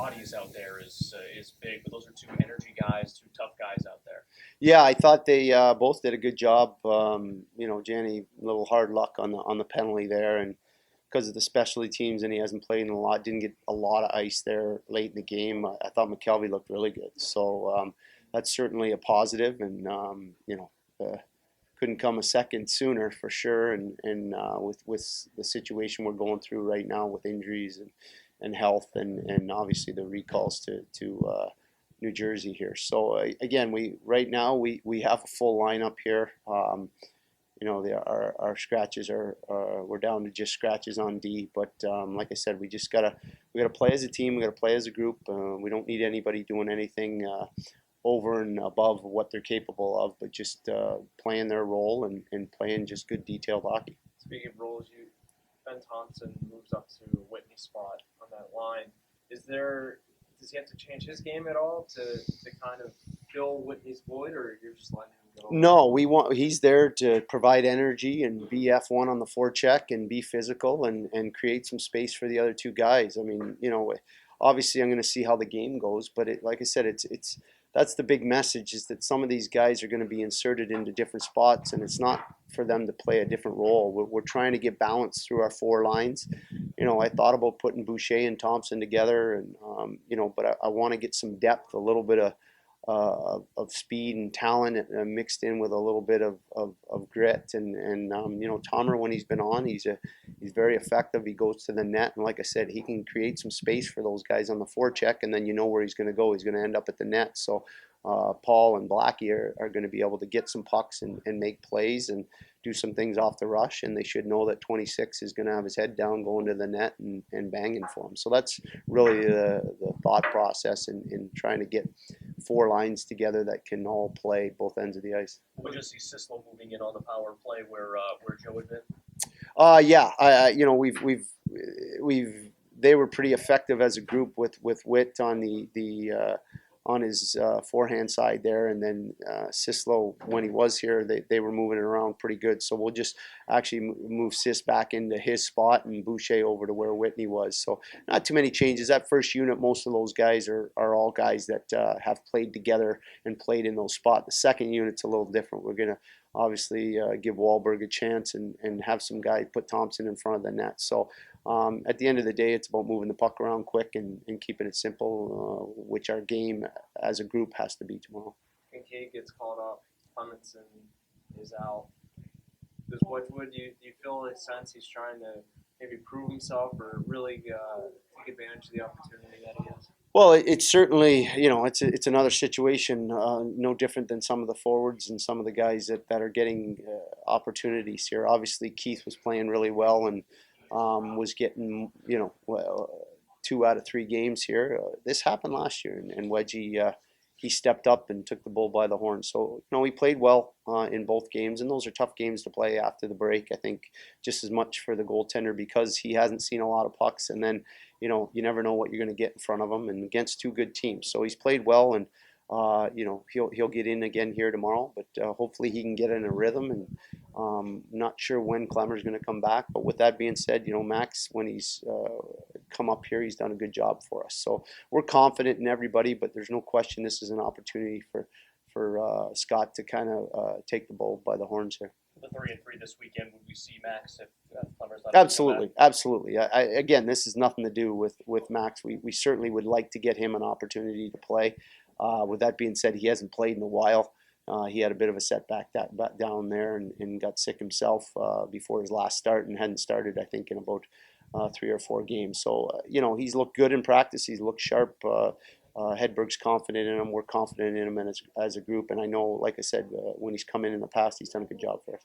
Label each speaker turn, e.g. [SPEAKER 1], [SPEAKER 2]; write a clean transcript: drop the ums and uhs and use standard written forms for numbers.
[SPEAKER 1] bodies out there is big, but those are two energy guys, two tough guys out there.
[SPEAKER 2] Yeah, I thought they both did a good job. Janny, a little hard luck on the penalty there, and because of the specialty teams, and he hasn't played in a lot, didn't get a lot of ice there late in the game. I thought McKelvey looked really good, so that's certainly a positive, and couldn't come a second sooner for sure. And with the situation we're going through right now with injuries and health, and obviously the recalls to New Jersey here. So again, we right now we have a full lineup here. Our scratches are we're down to just scratches on D. But like I said, we gotta play as a team. We gotta play as a group. We don't need anybody doing anything over and above what they're capable of, but just playing their role and playing just good detailed hockey.
[SPEAKER 1] Speaking of roles, Ben Thompson moves up to Whitney's spot on that line. Does he have to change his game at all to kind of fill Whitney's void, or you're just letting him go?
[SPEAKER 2] No, he's there to provide energy and be F1 on the forecheck and be physical and create some space for the other two guys. I mean, obviously I'm going to see how the game goes, but like I said, it's that's the big message, is that some of these guys are going to be inserted into different spots, and it's not for them to play a different role. We're trying to get balance through our four lines. I thought about putting Boucher and Thompson together, and but I want to get some depth, a little bit of speed and talent mixed in with a little bit of grit. And Tomer, when he's been on, he's very effective. He goes to the net, and like I said, he can create some space for those guys on the forecheck, and then you know where he's going to go. He's going to end up at the net. So Paul and Blackie are going to be able to get some pucks and make plays and do some things off the rush, and they should know that 26 is going to have his head down going to the net and banging for him. So that's really the thought process in trying to get four lines together that can all play both ends of the ice.
[SPEAKER 1] We'll just see Sislo moving in on the power play where Joe had been.
[SPEAKER 2] Yeah, they were pretty effective as a group with Witt on the on his forehand side there, and then Sislo, when he was here, they were moving it around pretty good. So we'll just actually move Sis back into his spot and Boucher over to where Whitney was. So not too many changes. That first unit, most of those guys are all guys that have played together and played in those spots. The second unit's a little different. We're going to obviously give Wahlberg a chance and have some guys put Thompson in front of the net. So at the end of the day, it's about moving the puck around quick and keeping it simple, which our game as a group has to be tomorrow.
[SPEAKER 1] Kincaid gets called up. Clemenson is out. Does Wedgwood, do you feel in a sense he's trying to maybe prove himself or really take advantage of the opportunity that he has?
[SPEAKER 2] Well, it's certainly, it's another situation, no different than some of the forwards and some of the guys that are getting opportunities here. Obviously, Keith was playing really well and was getting, 2 out of 3 games here. This happened last year, and Wedgie, he stepped up and took the bull by the horn. So, he played well in both games, and those are tough games to play after the break. I think just as much for the goaltender because he hasn't seen a lot of pucks, and then, you never know what you're going to get in front of him, and against 2 good teams. So he's played well, and he'll get in again here tomorrow, but hopefully he can get in a rhythm. And not sure when Clemmer's going to come back, but with that being said, Max, when he's come up here, he's done a good job for us. So we're confident in everybody, but there's no question this is an opportunity for Scott to kind of take the bull by the horns here.
[SPEAKER 1] The 3-3 this weekend, would we see Max if Clemmer's not?
[SPEAKER 2] Absolutely. Again, this has nothing to do with Max. We certainly would like to get him an opportunity to play. With that being said, he hasn't played in a while. He had a bit of a setback down there and got sick himself before his last start and hadn't started, I think, in about 3 or 4 games. So, he's looked good in practice. He's looked sharp. Hedberg's confident in him. We're confident in him as a group. And I know, like I said, when he's come in the past, he's done a good job for us.